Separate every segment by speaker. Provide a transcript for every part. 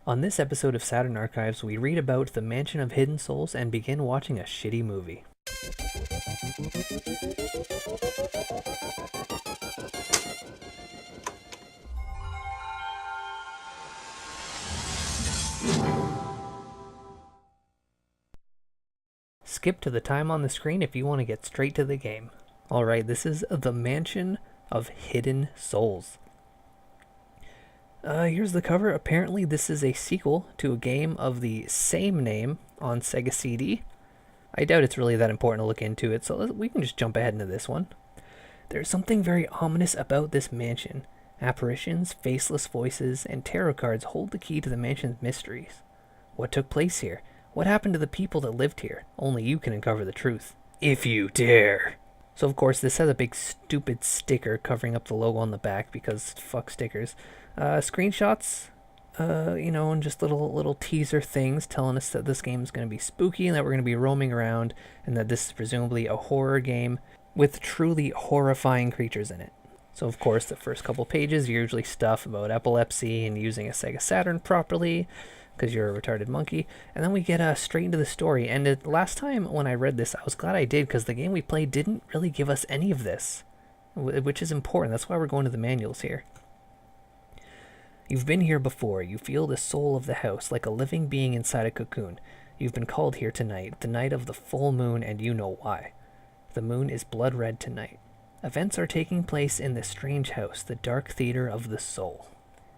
Speaker 1: On this episode of Saturn Archives, we read about the Mansion of Hidden Souls and begin watching a shitty movie. Skip to the time on the screen if you want to get straight to the game. Alright, this is the Mansion of Hidden Souls. Here's the cover. Apparently this is a sequel to a game of the same name on Sega CD. I doubt it's really that important to look into it, so we can just jump ahead into this one. There's something very ominous about this mansion. Apparitions, faceless voices, and tarot cards hold the key to the mansion's mysteries. What took place here? What happened to the people that lived here? Only you can uncover the truth. If you dare! So of course this has a big stupid sticker covering up the logo on the back because fuck stickers. Screenshots, and just little teaser things telling us that this game is going to be spooky and that we're going to be roaming around and that this is presumably a horror game with truly horrifying creatures in it. So of course the first couple pages are usually stuff about epilepsy and using a Sega Saturn properly because you're a retarded monkey, and then we get straight into the story. And last time when I read this, I was glad I did because the game we played didn't really give us any of this, which is important. That's why we're going to the manuals here. You've been here before. You feel the soul of the house, like a living being inside a cocoon. You've been called here tonight, the night of the full moon, and you know why. The moon is blood red tonight. Events are taking place in this strange house, the dark theater of the soul.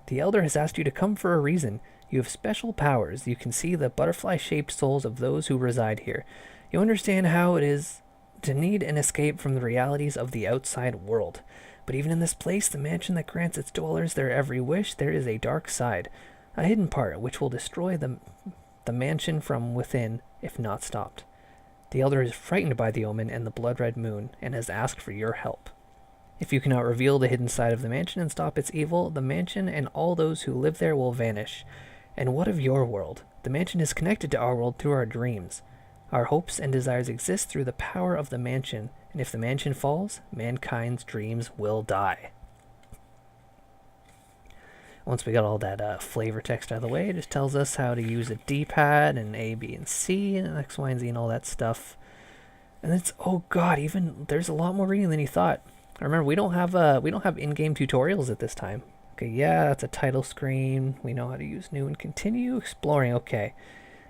Speaker 1: The Elder has asked you to come for a reason. You have special powers. You can see the butterfly-shaped souls of those who reside here. You understand how it is to need an escape from the realities of the outside world. But even in this place, the mansion that grants its dwellers their every wish, there is a dark side, a hidden part which will destroy the mansion from within if not stopped. The Elder is frightened by the omen and the blood-red moon, and has asked for your help. If you cannot reveal the hidden side of the mansion and stop its evil, the mansion and all those who live there will vanish. And what of your world? The mansion is connected to our world through our dreams. Our hopes and desires exist through the power of the mansion, and if the mansion falls, mankind's dreams will die. Once we got all that flavor text out of the way, it just tells us how to use a D-pad and A, B, and C, and X, Y, and Z, and all that stuff. And it's, oh god, even there's a lot more reading than you thought. Remember, we don't have in-game tutorials at this time. Okay, yeah, that's a title screen. We know how to use new and continue exploring. Okay.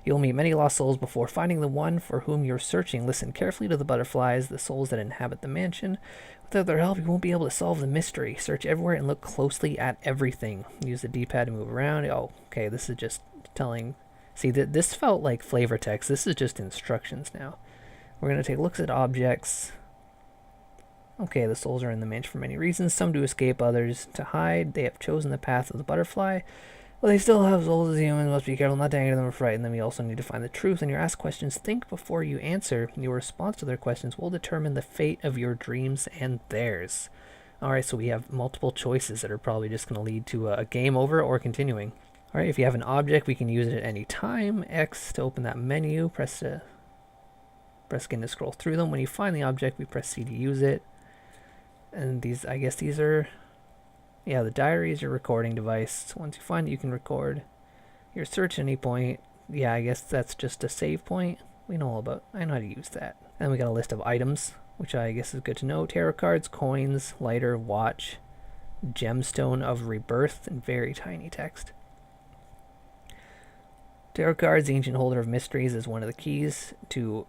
Speaker 1: You'll meet many lost souls before finding the one for whom you're searching. Listen carefully to the butterflies, the souls that inhabit the mansion. Without their help, you won't be able to solve the mystery. Search everywhere and look closely at everything. Use the D-pad to move around. Oh, okay, this is just telling... See, this felt like flavor text. This is just instructions now. We're going to take looks at objects. Okay, the souls are in the mansion for many reasons. Some to escape, others to hide. They have chosen the path of the butterfly. Well, they still have souls as humans. Must be careful not to anger them or frighten them. You also need to find the truth. And you're asked questions. Think before you answer. Your response to their questions will determine the fate of your dreams and theirs. Alright, so we have multiple choices that are probably just going to lead to a game over or continuing. Alright, if you have an object, we can use it at any time. X to open that menu. Press again to scroll through them. When you find the object, we press C to use it. And these, I guess these are, yeah, the diary is your recording device. So once you find it, you can record your search at any point. Yeah, I guess that's just a save point. I know how to use that. And we got a list of items, which I guess is good to know. Tarot cards, coins, lighter, watch, gemstone of rebirth, and very tiny text. Tarot cards, ancient holder of mysteries, is one of the keys to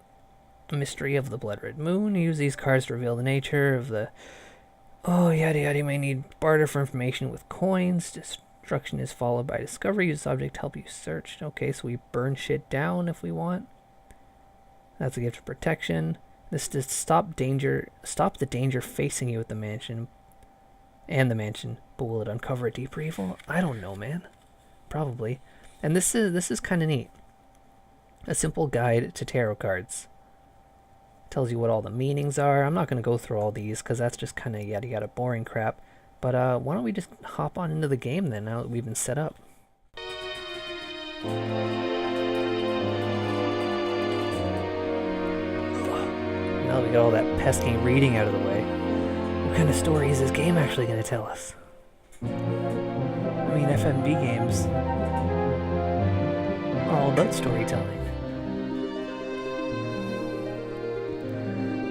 Speaker 1: mystery of the blood-red moon. Use these cards to reveal the nature of the... Oh, yada yada, you may need barter for information with coins. Destruction is followed by discovery. Use subject to help you search. Okay, so we burn shit down if we want. That's a gift of protection. This is to stop the danger facing you at the mansion. And the mansion. But will it uncover a deeper evil? I don't know, man. Probably. And this is kind of neat. A simple guide to tarot cards. Tells you what all the meanings are. I'm not going to go through all these because that's just kind of yada yada boring crap. But why don't we just hop on into the game then, now that we've been set up. Now that we got all that pesky reading out of the way, what kind of story is this game actually going to tell us? I mean, FMV games, all about storytelling.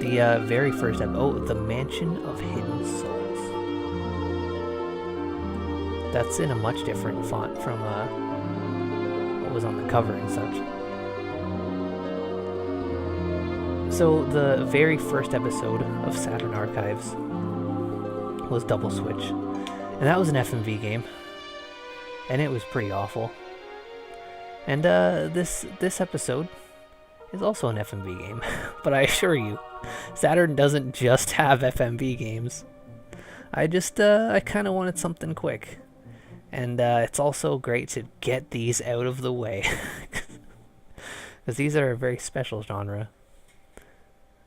Speaker 1: The very first episode. Oh, the Mansion of Hidden Souls. That's in a much different font from what was on the cover and such. So the very first episode of Saturn Archives was Double Switch, and that was an FMV game, and it was pretty awful. And this episode is also an FMV game, but I assure you, Saturn doesn't just have FMV games. I kind of wanted something quick, and it's also great to get these out of the way, because these are a very special genre,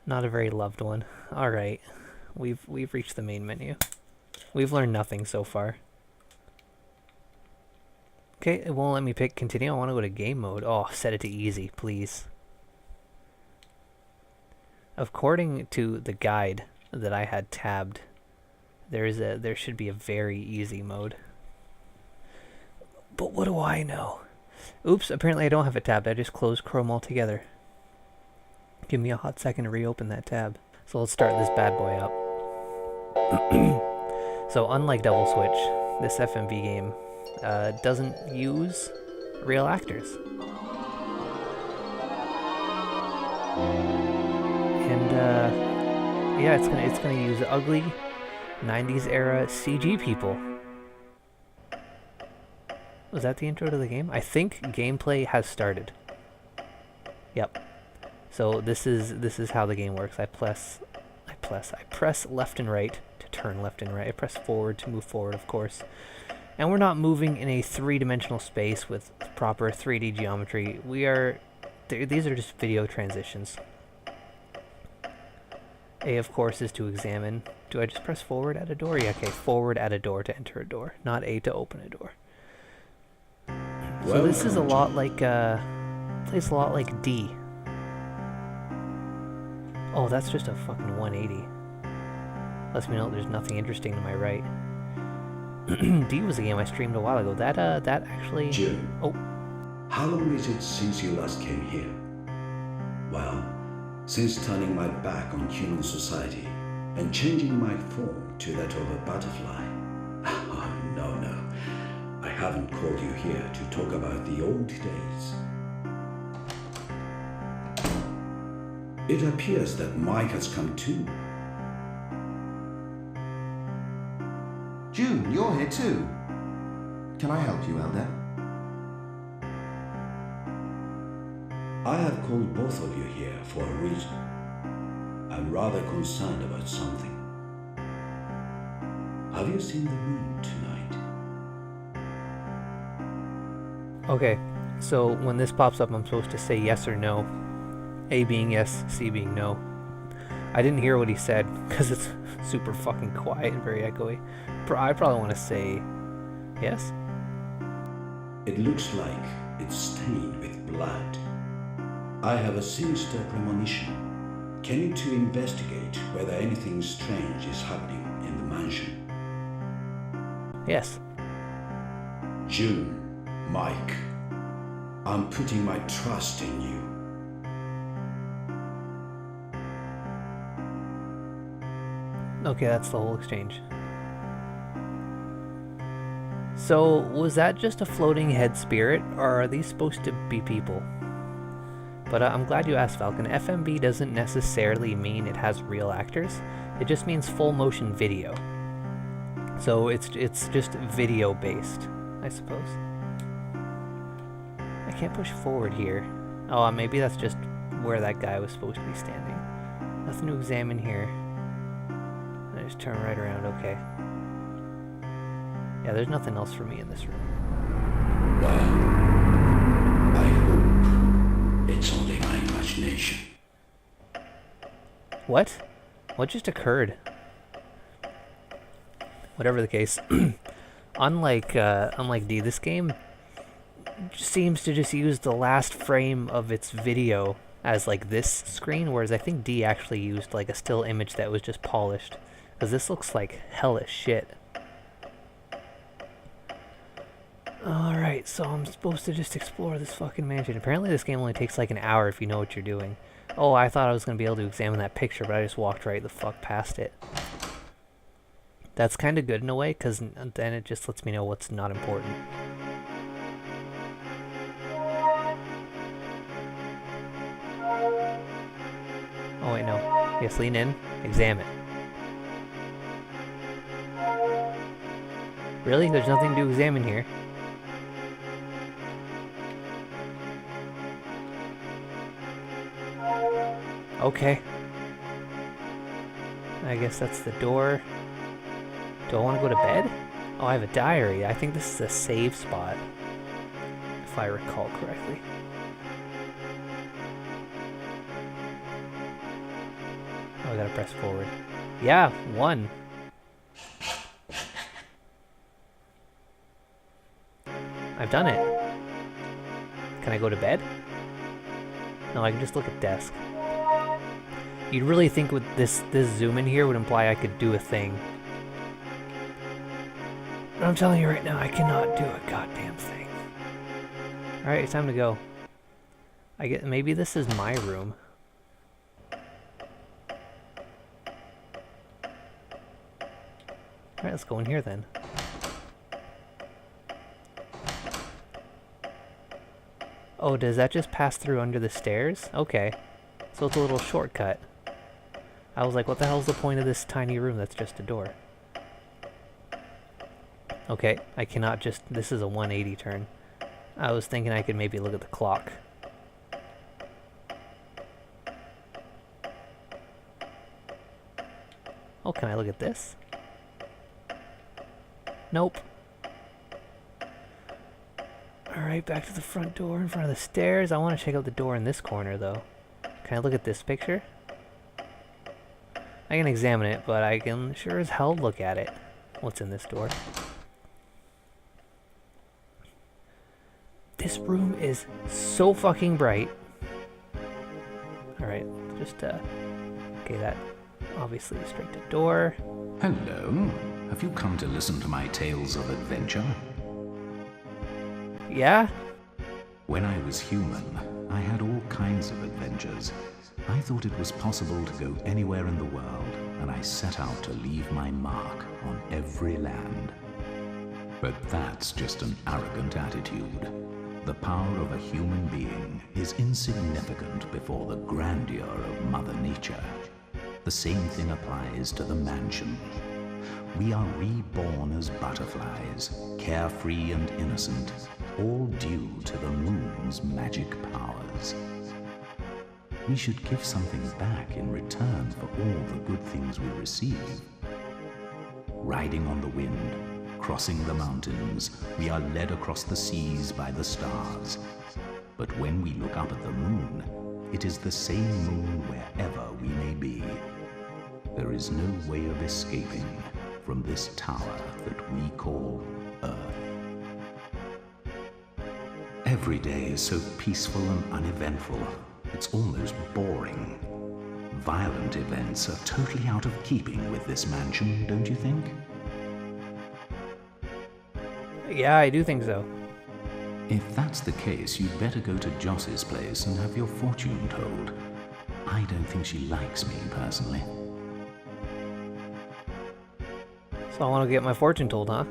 Speaker 1: not a very loved one. All right, we've reached the main menu. We've learned nothing so far. Okay, it won't let me pick continue. I want to go to game mode. Oh, set it to easy, please. According to the guide that I had tabbed, there should be a very easy mode. But what do I know? Oops, apparently I don't have it tabbed. I just closed Chrome altogether. Give me a hot second to reopen that tab. So let's start this bad boy up. So unlike Double Switch, this FMV game doesn't use real actors. And yeah, it's gonna use ugly 90s era CG people. Was that the intro to the game? I think gameplay has started. Yep. So this is how the game works. I press left and right to turn left and right. I press forward to move forward, of course. And we're not moving in a three-dimensional space with proper 3D geometry. These are just video transitions. A, of course, is to examine. Do I just press forward at a door? Yeah, okay, forward at a door to enter a door, not A to open a door. So this is a lot like, plays a lot like D. Oh, that's just a fucking 180. Lets me know there's nothing interesting to my right. D was a game I streamed a while ago. That actually...
Speaker 2: Jim.
Speaker 1: Oh.
Speaker 2: How long is it since you last came here? Well, since turning my back on human society and changing my form to that of a butterfly. Oh, no. I haven't called you here to talk about the old days. It appears that Mike has come too.
Speaker 3: June, you're here too. Can I help you out there?
Speaker 2: I have called both of you here for a reason. I'm rather concerned about something. Have you seen the moon tonight?
Speaker 1: Okay, so when this pops up, I'm supposed to say yes or no. A being yes, C being no. I didn't hear what he said, because it's super fucking quiet and very echoey. I probably want to say yes.
Speaker 2: It looks like it's stained with blood. I have a sinister premonition. Can you two investigate whether anything strange is happening in the mansion?
Speaker 1: Yes.
Speaker 2: June, Mike, I'm putting my trust in you.
Speaker 1: Okay, that's the whole exchange. So, was that just a floating head spirit, or are these supposed to be people? But I'm glad you asked, Falcon. FMV doesn't necessarily mean it has real actors. It just means full motion video. So it's just video based, I suppose. I can't push forward here. Oh, maybe that's just where that guy was supposed to be standing. Nothing to examine here. I just turn right around, okay. Yeah, there's nothing else for me in this room.
Speaker 2: Well, I hope it's only my imagination.
Speaker 1: What? What just occurred? Whatever the case, unlike D, this game seems to just use the last frame of its video as like this screen, whereas I think D actually used like a still image that was just polished. Because this looks like hellish shit. Alright, so I'm supposed to just explore this fucking mansion. Apparently this game only takes like an hour if you know what you're doing. Oh, I thought I was going to be able to examine that picture, but I just walked right the fuck past it. That's kind of good in a way, because then it just lets me know what's not important. Oh wait, no. Yes, lean in. Examine. Really? There's nothing to examine here. Okay. I guess that's the door. Do I want to go to bed? Oh, I have a diary. I think this is a save spot, if I recall correctly. Oh, I gotta press forward. Yeah, 1. I've done it. Can I go to bed? No, I can just look at desk. You'd really think with this zoom in here would imply I could do a thing. But I'm telling you right now, I cannot do a goddamn thing. Alright, it's time to go. I get maybe this is my room. Alright, let's go in here then. Oh, does that just pass through under the stairs? Okay. So it's a little shortcut. I was like, what the hell's the point of this tiny room that's just a door? Okay, I cannot just... This is a 180 turn. I was thinking I could maybe look at the clock. Oh, can I look at this? Nope. Alright, back to the front door in front of the stairs. I want to check out the door in this corner, though. Can I look at this picture? I can examine it, but I can sure as hell look at it. What's in this door? This room is so fucking bright. Alright, just, okay, that obviously is straight to door.
Speaker 4: Hello. Have you come to listen to my tales of adventure?
Speaker 1: Yeah?
Speaker 4: When I was human, I had all kinds of adventures. I thought it was possible to go anywhere in the world, and I set out to leave my mark on every land. But that's just an arrogant attitude. The power of a human being is insignificant before the grandeur of Mother Nature. The same thing applies to the mansion. We are reborn as butterflies, carefree and innocent, all due to the moon's magic powers. We should give something back in return for all the good things we receive. Riding on the wind, crossing the mountains, we are led across the seas by the stars. But when we look up at the moon, it is the same moon wherever we may be. There is no way of escaping from this tower that we call Earth. Every day is so peaceful and uneventful, it's almost boring. Violent events are totally out of keeping with this mansion, don't you think?
Speaker 1: Yeah, I do think so.
Speaker 4: If that's the case, you'd better go to Joss's place and have your fortune told. I don't think she likes me, personally.
Speaker 1: So I want to get my fortune told, huh?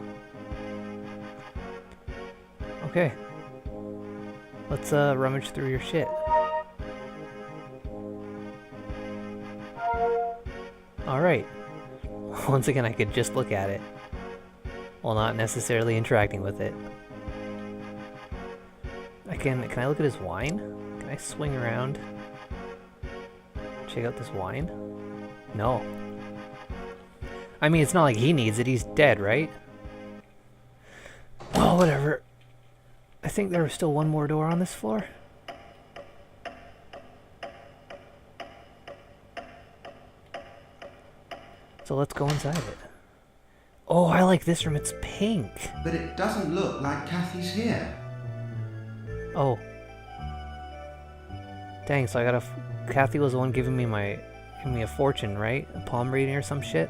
Speaker 1: Okay. Let's rummage through your shit. Alright. Once again, I could just look at it, while not necessarily interacting with it. Can I look at his wine? Can I swing around? Check out this wine? No. I mean, it's not like he needs it, he's dead, right? Well, whatever. I think there was still one more door on this floor. So let's go inside it. Oh, I like this room, it's pink.
Speaker 3: But it doesn't look like Kathy's here.
Speaker 1: Oh. Dang, so I gotta... Kathy was the one giving me a fortune, right? A palm reading or some shit?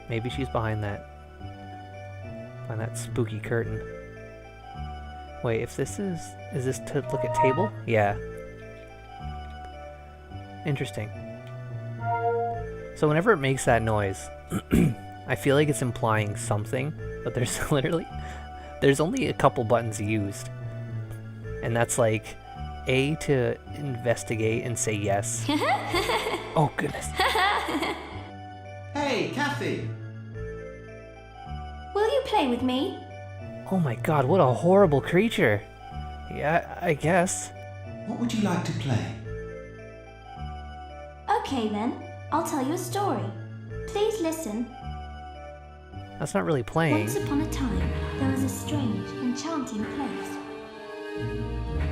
Speaker 1: Maybe she's behind that spooky curtain. Wait, if this is this to look at table? Yeah. Interesting. So whenever it makes that noise, I feel like it's implying something, but there's there's only a couple buttons used. And that's like A to investigate and say yes. Oh goodness.
Speaker 3: Hey, Kathy!
Speaker 5: Will you play with me?
Speaker 1: Oh my god, what a horrible creature. Yeah, I guess.
Speaker 3: What would you like to play?
Speaker 5: Okay then, I'll tell you a story. Please listen.
Speaker 1: That's not really playing.
Speaker 5: Once upon a time, there was a strange, enchanting place.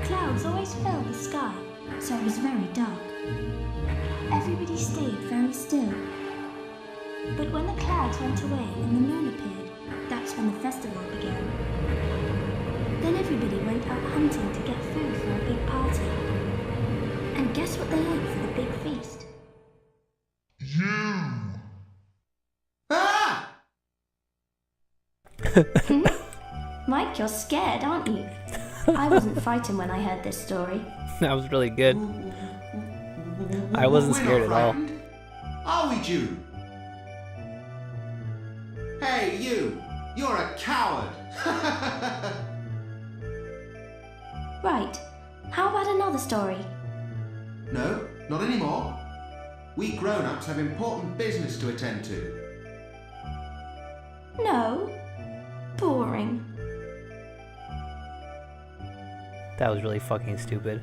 Speaker 5: Clouds always filled the sky, so it was very dark. Everybody stayed very still. But when the clouds went away and the moon appeared, that's when the festival began. Then everybody went out hunting to get food for a big party. And guess what they ate for the big feast?
Speaker 3: Ah!
Speaker 5: Mike, you're scared, aren't you? I wasn't frightened when I heard this story.
Speaker 1: That was really good. I wasn't
Speaker 3: We're
Speaker 1: scared
Speaker 3: not
Speaker 1: at all.
Speaker 3: frightened. Are we, June? Hey, you! You're a coward!
Speaker 5: Right, how about another story?
Speaker 3: No, not anymore. We grown-ups have important business to attend to.
Speaker 5: No. Boring.
Speaker 1: That was really fucking stupid.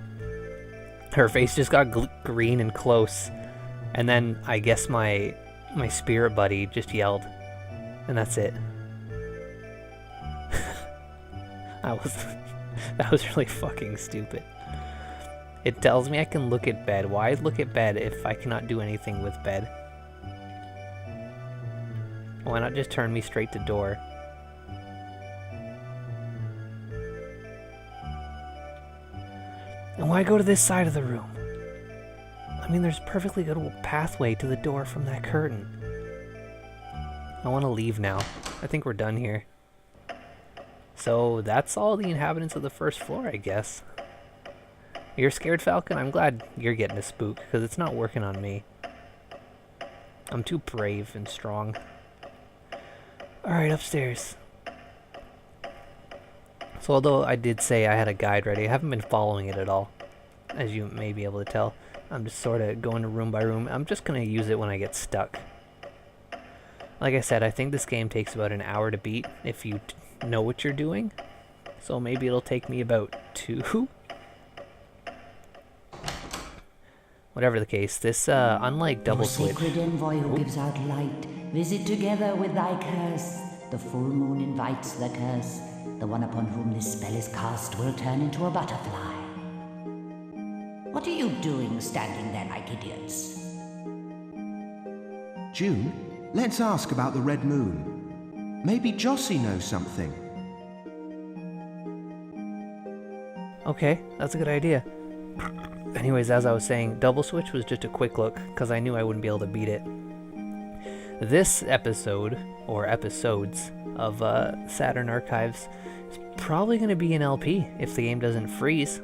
Speaker 1: Her face just got green and close. And then I guess my spirit buddy just yelled. And that's it. That was really fucking stupid. It tells me I can look at bed. Why look at bed if I cannot do anything with bed? Why not just turn me straight to door? And why go to this side of the room? I mean, there's a perfectly good pathway to the door from that curtain. I want to leave now. I think we're done here. So that's all the inhabitants of the first floor, I guess. You're scared, Falcon? I'm glad you're getting a spook, because it's not working on me. I'm too brave and strong. Alright, upstairs. So although I did say I had a guide ready, I haven't been following it at all. As you may be able to tell. I'm just sort of going room by room. I'm just going to use it when I get stuck. Like I said, I think this game takes about an hour to beat if you know what you're doing. So maybe it'll take me about 2. Whatever the case, this, unlike Double Switch...
Speaker 6: sacred envoy who gives out light, visit together with thy curse. The full moon invites the curse. The one upon whom this spell is cast will turn into a butterfly. What are you doing standing there like idiots?
Speaker 3: June, let's ask about the red moon. Maybe Jossie knows something.
Speaker 1: Okay, that's a good idea. Anyways, as I was saying, Double Switch was just a quick look, because I knew I wouldn't be able to beat it. This episode, or episodes, of Saturn Archives is probably going to be an LP if the game doesn't freeze.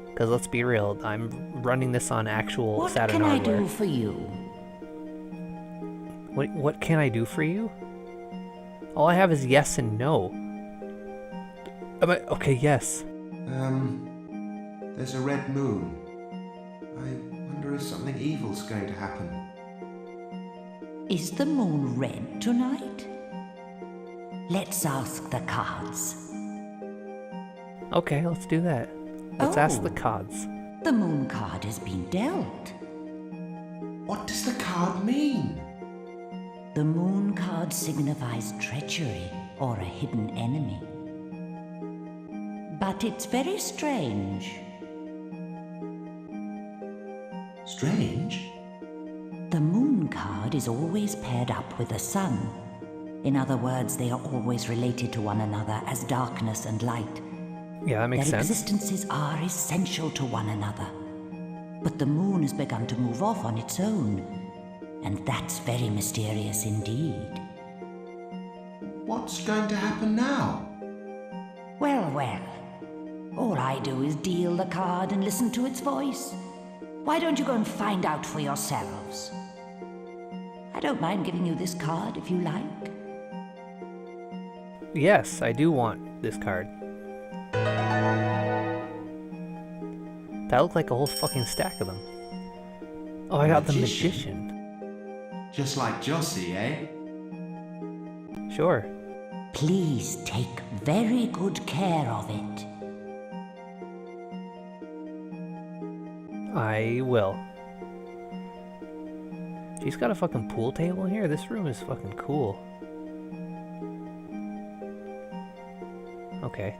Speaker 1: Because let's be real, I'm running this on actual
Speaker 6: What
Speaker 1: Saturn
Speaker 6: can I
Speaker 1: hardware.
Speaker 6: do for you?
Speaker 1: What can I do for you? All I have is yes and no. Okay, yes.
Speaker 3: There's a red moon. I wonder if something evil's going to happen.
Speaker 6: Is the moon red tonight? Let's ask the cards.
Speaker 1: Okay, let's do that. Let's ask the
Speaker 6: Oh.
Speaker 1: cards.
Speaker 6: The moon card has been dealt.
Speaker 3: What does the card mean?
Speaker 6: The moon card signifies treachery or a hidden enemy. But it's very strange.
Speaker 3: Strange?
Speaker 6: The moon card is always paired up with the sun. In other words, they are always related to one another as darkness and light.
Speaker 1: Yeah, that makes
Speaker 6: Their
Speaker 1: sense.
Speaker 6: existences are essential to one another. But the moon has begun to move off on its own. And that's very mysterious indeed.
Speaker 3: What's going to happen now?
Speaker 6: Well, well. All I do is deal the card and listen to its voice. Why don't you go and find out for yourselves? I don't mind giving you this card if you like.
Speaker 1: Yes, I do want this card. That looked like a whole fucking stack of them. Oh, I got the magician.
Speaker 3: Just like Jossie, eh?
Speaker 1: Sure.
Speaker 6: Please take very good care of it.
Speaker 1: I will. She's got a fucking pool table in here? This room is fucking cool. Okay.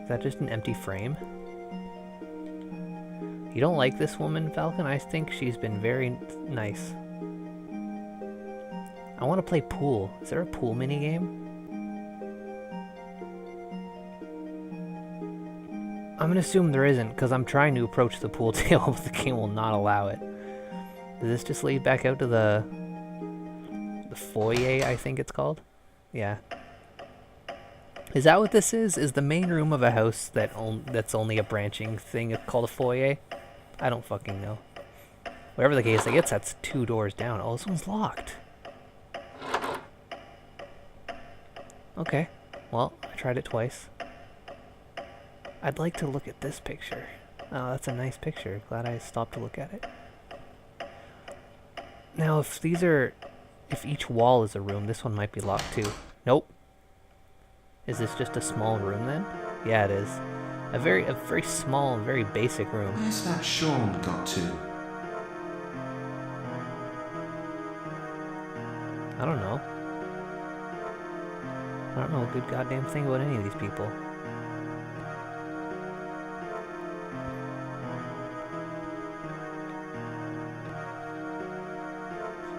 Speaker 1: Is that just an empty frame? You don't like this woman, Falcon? I think she's been very nice. I want to play pool. Is there a pool minigame? I'm gonna assume there isn't, because I'm trying to approach the pool table, but the game will not allow it. Does this just lead back out to the foyer, I think it's called? Yeah. Is that what this is? Is the main room of a house that's only a branching thing called a foyer? I don't fucking know. Whatever the case, I guess that's 2 doors down. Oh, this one's locked. Okay. Well, I tried it twice. I'd like to look at this picture. Oh, that's a nice picture. Glad I stopped to look at it. Now, if each wall is a room, this one might be locked too. Nope. Is this just a small room then? Yeah, it is. A very small and very basic room.
Speaker 3: Where's that Sean got to?
Speaker 1: I don't know. I don't know a good goddamn thing about any of these people.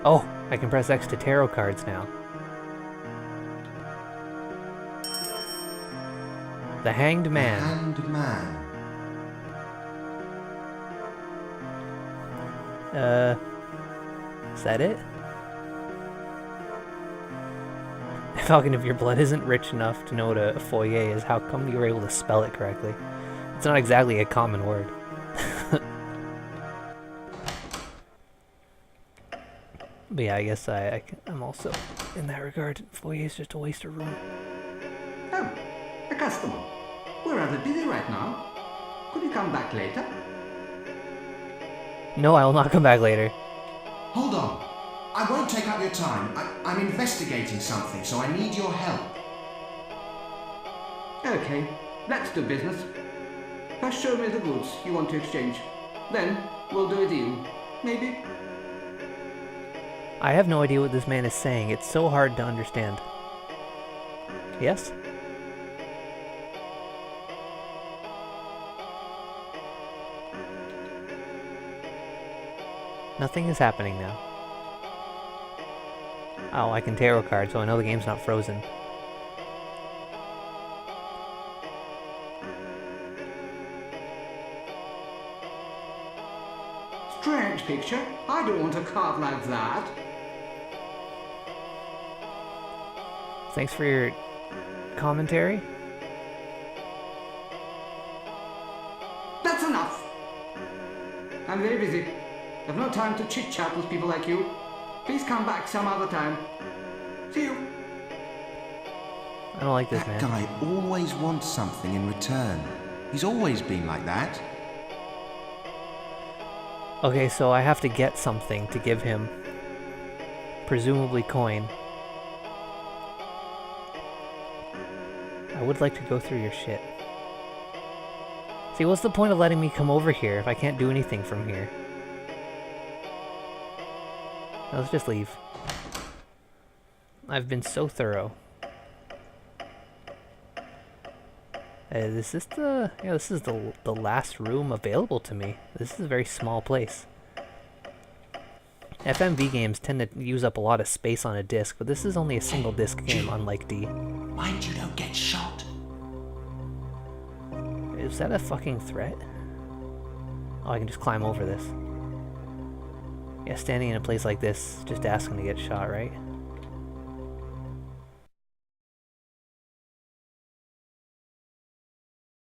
Speaker 1: Oh, I can press X to tarot cards now. The Hanged Man.
Speaker 3: Hanged Man.
Speaker 1: Is that it? Falcon, if your blood isn't rich enough to know what a foyer is, how come you were able to spell it correctly? It's not exactly a common word. But yeah, I guess I'm also, in that regard, foyer is just a waste of room.
Speaker 7: Oh, a customer. We're rather busy right now. Could you come back later?
Speaker 1: No, I will not come back later.
Speaker 3: Hold on. I won't take up your time. I'm investigating something, so I need your help.
Speaker 7: Okay, let's do business. First show me the goods you want to exchange. Then we'll do a deal. Maybe?
Speaker 1: I have no idea what this man is saying. It's so hard to understand. Yes? Nothing is happening now. Oh, I can tarot cards, so I know the game's not frozen.
Speaker 7: Strange picture. I don't want a card like that.
Speaker 1: Thanks for your commentary.
Speaker 7: That's enough. I'm very busy. I've no time to chit-chat with people like you. Please come back some other time. See you.
Speaker 1: I don't like this
Speaker 3: That
Speaker 1: man.
Speaker 3: guy always wants something in return. He's always been like that.
Speaker 1: Okay, so I have to get something to give him. Presumably coin. I would like to go through your shit. See, what's the point of letting me come over here if I can't do anything from here? Now, let's just leave. I've been so thorough. This is the last room available to me. This is a very small place. FMV games tend to use up a lot of space on a disc, but this is only a single disc game, unlike D.
Speaker 3: Mind you don't get shot.
Speaker 1: Is that a fucking threat? Oh, I can just climb over this. Yeah, standing in a place like this, just asking to get shot, right?